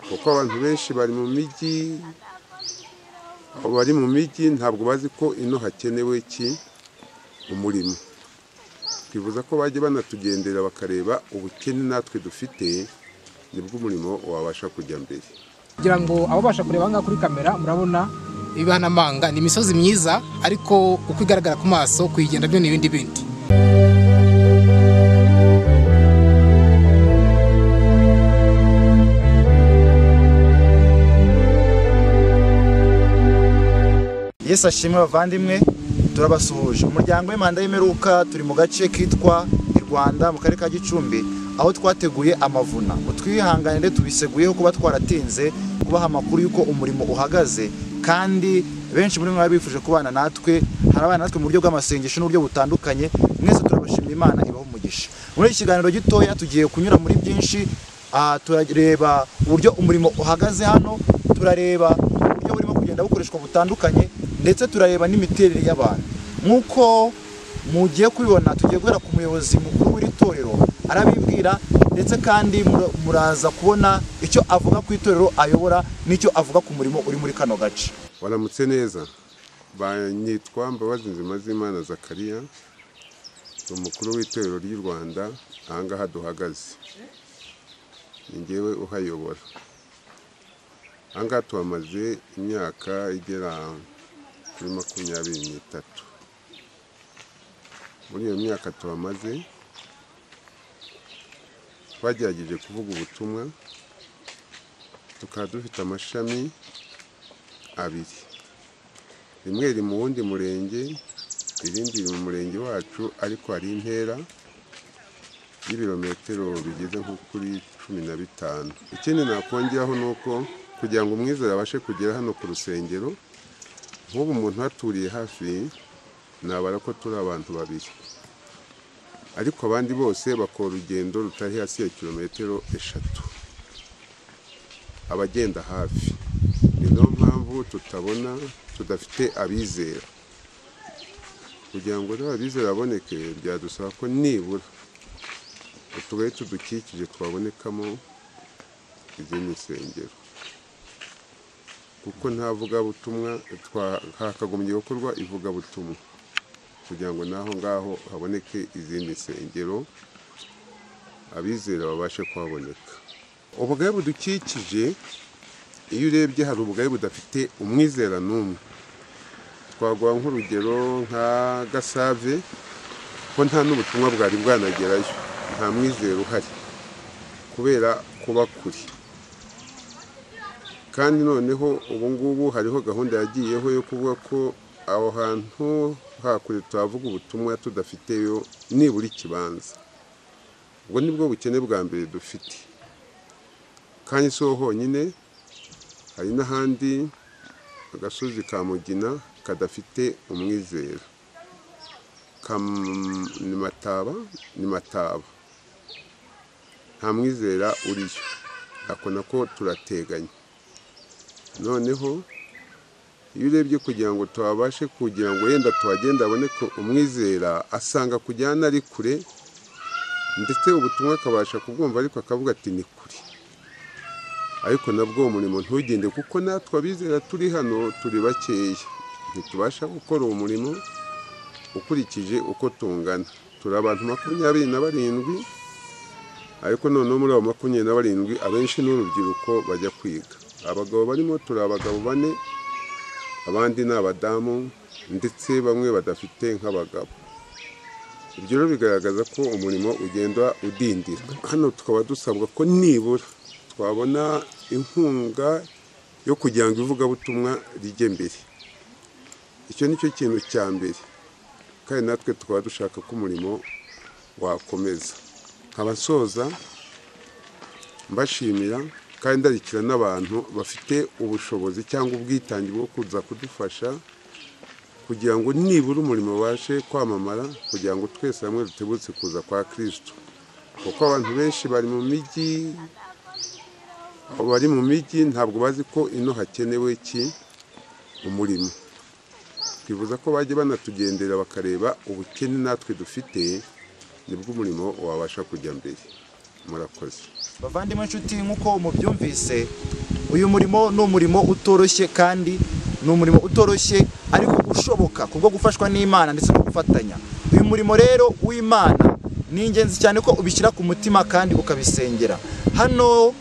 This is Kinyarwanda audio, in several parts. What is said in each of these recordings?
kuko abantu benshi bari mu mijyi, ntabwo bazi ko ino hakenewe umurimo. Twifuza ko bajya banatugendera bakareba ubukene natwe dufite, nibwo umurimo wabasha kujya mbere. Kugira ngo ababasha kureba ngaha kuri kamera murabona ibihanamanga ni imisozi myiza, ariko uko igaragara ku maso kuyigenda byo ni ibindi. Yesu ashimwe bavandimwe, turabasuhuje. Umuryango w'Imanda y'Imperuka turi mu gace kitwa i Rwanda mu karere ka Gicumbi, aho twateguye amavuna. Mutwihanganire tubiseguyeho kuba twaratinze kubaha amakuru y'uko umurimo uhagaze, kandi benshi muri mwe bifuje kubana natwe, harabana natwe mu buryo bw'amasengesho n'uburyo butandukanye. Mwese turabashimira, Imana ibaho umugisha. Muri iki kiganiro gitoya tugiye kunyura muri byinshi, turareba uburyo umurimo uhagaze hano, turareba uburyo burimo kugenda bukoreshwa butandukanye, ndetse turareba n'imiterere y'abantu. Nk'uko mugiye kubibona, tugiye guhera ku muyobozi mukuru w'iri torero arabibwira, ndetse kandi muraza kubona icyo avuga ku itorero ayobora n'icyo avuga ku murimo uri muri kano gace. Waramutse neza, banyitwa Mbabazi Nzimazimana Zakariya, umukuru w'itorero ry'u Rwanda. Ahangaha duhagaze ni njyewe uhayobora. Ahangaha tuhamaze imyaka igera kuri 23. Muri iyo myaka tuhamaze, twagerageje kuvuga ubutumwa, tukaba dufite amashami abiri. Rimwe riri mu wundi murenge, irindi riri mu murenge wacu, ariko hari intera y'ibirometero bigeze nko kuri 15. Ikindi nakongeraho ni uko kugira ngo umwizera abashe kugera hano ku rusengero, nk'ubu umuntu haturiye hafi nabara ko turi abantu babiri, ariko abandi bose bakora urugendo rutari hasi ya kilometero 3. Abagenda hafi, ni niyo mpamvu tudafite abizera. Kugira ngo rero abizera baboneke, byadusaba ko nibura utugari tudukikije twabonekamo izindi nsengero, kuko nta vugabutumwa hakagombye gukorwa ivugabutumwa kugira ngo naho ngaho haboneke izindi nsengero, abizera babashe kuhaboneka. Ubugari budukikije, iyo urebye hari ubugari budafite umwizera n'umwe. Twaguha nk'urugero nka Gasave, ko nta n'ubutumwa bwari bwanagerayo, nta mwizera uhari kubera kuba kuri. Kandi noneho ubu ngubu hariho gahunda yagiyeho yo kuvuga ko aho hantu hakure tuhavuga ubutumwa tudafiteyo nibura ikibanza. Ubwo nibwo bukene bwa mbere dufite. Kandi so honyine, hari n'ahandi agasozi ka Mugina kadafite umwizera, ni Mataba, nta mwizera uriyo, ako nako turateganya. Noneho iyo urebye kugira ngo tubashe kugira ngo yenda tuhagenda aboneke umwizera, asanga kujyana ari kure, ndetse ubutumwa akabasha kubwumva ariko akavuga ati ni kure. Ariko nabwo umurimo ntugende, kuko natwe abizera turi hano turi bakeya, ntitubasha gukora uwo murimo ukurikije uko tungana. Turi abantu 27, ariko noneho muri abo 27 abenshi n'urubyiruko bajya kwiga. Abagabo barimo turi abagabo 4, abandi ni abadamu, ndetse bamwe badafite nk'abagabo. Ibyo rero bigaragaza ko umurimo ugenda udindira. Hano tukaba dusabwa ko nibura twabona inkunga yo kugira ngo ivugabutumwa rijye mbere. Icyo nicyo kintu cya mbere, kandi natwe tukaba dushaka ko umurimo wakomeza. Abasoza mbashimira kandi ndarikira n'abantu bafite ubushobozi cyangwa ubwitange bwo kuza kudufasha, kugira ngo nibura umurimo ubashe kwamamara, kugira ngo twese hamwe dutebutse kuza kwa Kristo. Kuko abantu benshi bari mu mijyi, ntabwo bazi ko ino hakenewe umurimo. Twifuza ko bajya banatugendera bakareba ubukene natwe dufite, nibwo umurimo wabasha kujya mbere. Murakoze. Bavandimwe nshuti, nk'uko mubyumvise, uyu murimo ni umurimo utoroshye, kandi ni umurimo utoroshye ariko ushoboka kubwo gufashwa n'Imana ndetse no gufatanya. Uyu murimo rero w'Imana ni ingenzi cyane ko ubishyira ku mutima kandi ukabisengera. Hano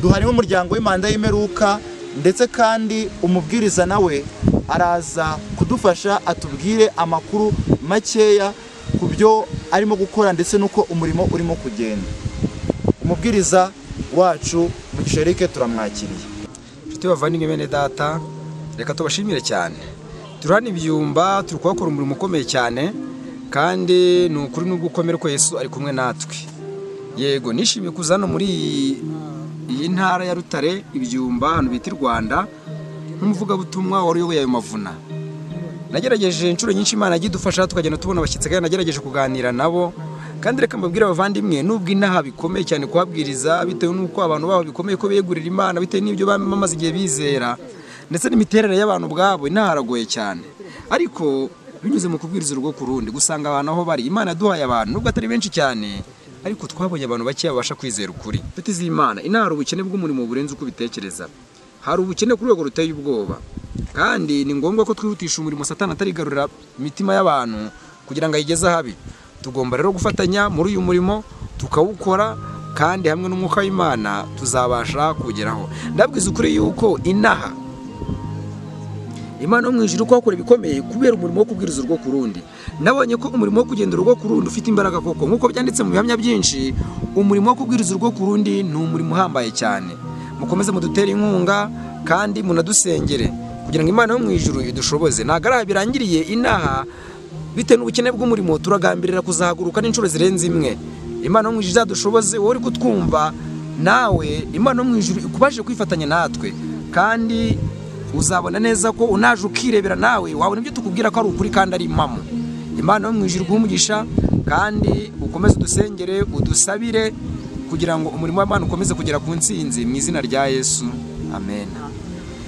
duharimo umuryango w'Imanda y'Imperuka, ndetse kandi umubwiriza nawe araza kudufasha atubwire amakuru makeya ku byo arimo gukora ndetse nuko umurimo urimo kugenda. Umubwiriza wacu Mugisha Eric turamwakiriye. Inshuti bavandimwe bene data, reka tubashimire cyane. Turana ibyumba turi kuhakora umurimo ukomeye cyane, kandi ni ukuri n'ubwo ukomere ko Yesu ari kumwe natwe. Yego, nishimiye kuza hano muri iyi ntara ya Rutare ibyumba hano bita Rwanda nk'umuvugabutumwa wari uyoboye ayo mavuna. Nagerageje inshuro nyinshi Imana yagidufasha tukagenda tubona abashyitsi, kandi nagerageje kuganira nabo. Kandi reka mbabwire abavandimwe, nubwo inaha bikomeye cyane kuhabwiriza bitewe n'uko abantu babo bikomeye ko begurira Imana bitewe n'ibyo bamaze igihe bizera, ndetse n'imiterere y'abantu bwabo inaha haragoye cyane. Ariko binyuze mu kubwiriza urugo ku rundi, gusanga abantu aho bari, Imana yaduhaye abantu nubwo atari benshi cyane, ariko twabonye abantu bake babasha kwizera ukuri. Inshuti z'Imana, inaha hari ubukene bw'umurimo burenze uko ubitekereza. Hari ubukene ku rwego ruteye ubwoba, kandi ni ngombwa ko twihutisha umurimo Satani atarigarurira imitima y'abantu kugira ngo ayigeze ahabi. Tugomba rero gufatanya muri uyu murimo tukawukora, kandi hamwe n'umwuka w'Imana tuzabasha kugeraho. Ndabwiza ukuri yuko inaha Imana yo mu ijuru ko akora ibikomeye kubera umurimo wo kubwiriza urugo ku rundi. Nabonye ko umurimo wo kugenda urugo ku rundi ufite imbaraga koko, nk'uko byanditse mu bihamya byinshi. Umurimo wo kubwiriza urugo ku rundi ni umurimo uhambaye cyane. Mukomeze mudutere inkunga kandi munadusengere kugira ngo Imana yo mu ijuru idushoboze. Ntabwo ari birangiriye inaha, bitewe n'ubukene bw'umurimo turagambirira kuzahaguruka n'inshuro zirenze imwe. Imana yo mu ijuru izadushoboze. Wowe uri kutwumva nawe, Imana yo mu ijuru ikubashe kwifatanya natwe, kandi uzabona neza ko unaje ukirebera nawe wabona ibyo tukubwira ko ari ukuri kandi ari impamo. Imana yo mu ijuru guhumugisha, kandi ukomeze udusengere udusabire kugira ngo umurimo w'Imana ukomeze kugera ku ntsinzi mu izina rya Yesu, amen.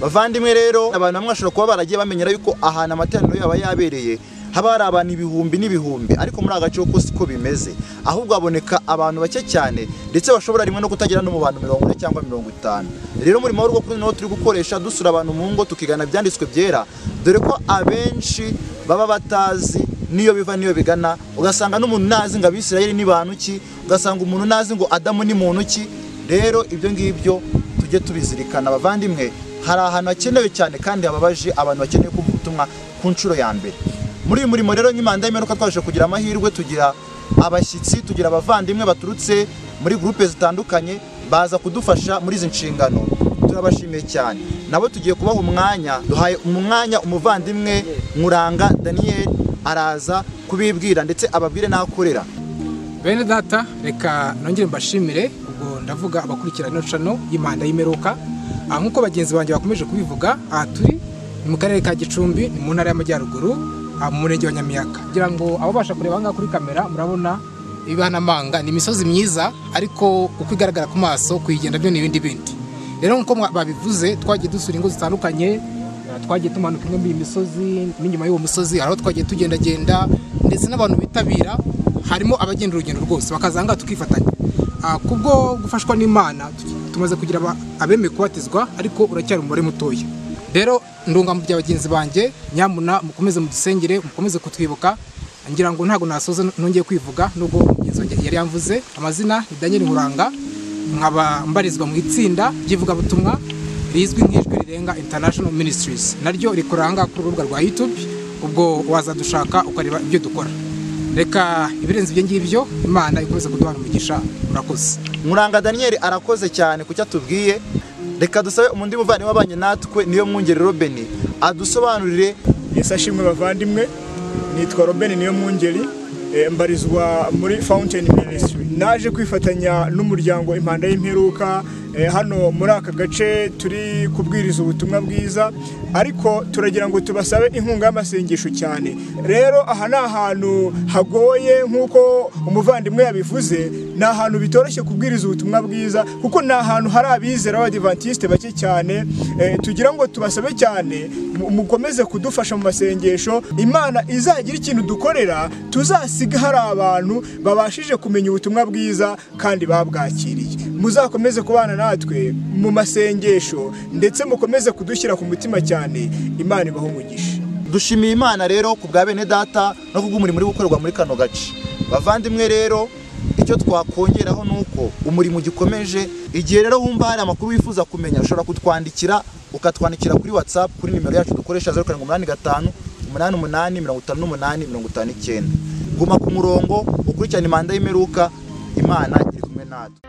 Bavandimwe rero, abantu bamwe bashobora kuba baragiye bamenyera yuko ahantu amateraniro yaba yabereye haba hari abantu ibihumbi n'ibihumbi, ariko muri agace ko siko bimeze, ahubwo haboneka abantu bake cyane, ndetse bashobora rimwe no kutagera no mu bantu 40 cyangwa 50. Rero umurimo w'urugo kuri nawo turi gukoresha dusura abantu mu ngo, tukigana byanditswe byera, dore ko abenshi baba batazi niyo biva niyo bigana. Ugasanga n'umuntu nazi ngo Abisirayeli ni bantu ki, ugasanga umuntu nazi ngo Adamu ni muntu ki. Rero ibyo ngibyo tujye tubizirikana bavandimwe. Hari ahantu hakenewe cyane kandi hababaje abantu bakeneye kumva ubutumwa ku nshuro ya mbere. Muri uyu murimo rero nk'Imanda y'Imperuka twaje kugira amahirwe, tugira abashyitsi, tugira abavandimwe baturutse muri groupe zitandukanye baza kudufasha muri izi nshingano. Turabashimiye cyane. Nabo tugiye kubaha umwanya, duhaye umwanya umuvandimwe Nkuranga Daniel araza kubibwira ndetse ababwire n'akorera. Bene data, reka nongere mbashimire. Ubwo ndavuga abakurikirana channel y'Imanda y'Imperuka. Nk'uko bagenzi banjye bakomeje kubivuga, aha turi ni mu karere ka Gicumbi, ni mu ntara y'Amajyaruguru, mu murenge wa Nyamiyaga. Kugira ngo ababasha kureba ngaha kuri kamera murabona ibihanamanga, ni imisozi myiza, ariko uko igaragara ku maso kuyigenda byo n'ibindi bindi. Rero nk'uko babivuze, twagiye dusura ingo zitandukanye, twagiye tumanuka imwe muri misozi, n'inyuma y'uwo musozi aho twagiye tugendagenda, ndetse n'abantu bitabira, harimo abagenda urugendo rwose bakazanga tukifatanya. Kubwo gufashwa n'Imana tumaze kugira abemeye kubatizwa, ariko uracyari umubare mutoya. Rero ndunga mu bya bagenzi banjye, nyamuna mukomeze mudusengere, mukomeze kutwibuka. Ngira ngo ntago nasoza nongeye kwivuga, nubwo mugenzi wanjye yari yamvuze. Amazina ni Daniel Nkuranga, nkaba mbarizwa mu itsinda ry'ivugabutumwa rizwi nk'Ijwi Rirenga International Ministries, naryo rikoranga ku rubuga rwa YouTube. Ubwo wazadushaka ukareba ibyo dukora. Reka ibirenze ibyo ngibyo, Imana ikomeze kuduhana umugisha. Murakoze. Nkuranga Daniel arakoze cyane kucyo atubwiye. Reka dusabe umundi muvandimwe wabanye natwe niyo mwungeri Robin adusobanurire. Yesu ashimwe bavandimwe, nitwa Robin niyo mwungeri, mbarizwa muri Fountain Ministry. Naje kwifatanya n'umuryango Imanda y'Imperuka hano muri aka gace turi kubwiriza ubutumwa bwiza, ariko turagira ngo tubasabe inkunga y'amasengesho cyane. Rero aha ni ahantu hagoye nk'uko umuvandimwe yabivuze, ni ahantu bitoroshye kubwiriza ubutumwa bwiza, kuko ni ahantu hari abizera b'Abadiventiste bake cyane. Tugira ngo tubasabe cyane mukomeze kudufasha mu masengesho, Imana izagira ikintu dukorera, tuzasiga hari abantu babashije kumenya ubutumwa bwiza kandi babwakiriye. muzakomeze kubana natwe mu masengesho ndetse mukomeze kudushyira ku mutima cyane. Imana ibaho umugisha. Dushimiye Imana rero ku bwa bene data no kubw'umurimo uri gukorwa muri kano gace. Bavandimwe rero, icyo twakongeraho nuko umurimo gikomeje. Igihe rero wumva hari amakuru wifuza kumenya, ushobora kutwandikira, ukatwandikira kuri WhatsApp kuri nimero yacu dukoresha 0785 88 58 59. Guma ku murongo ukurikirana impanda y'imperuka. Imana iri kumwe natwe.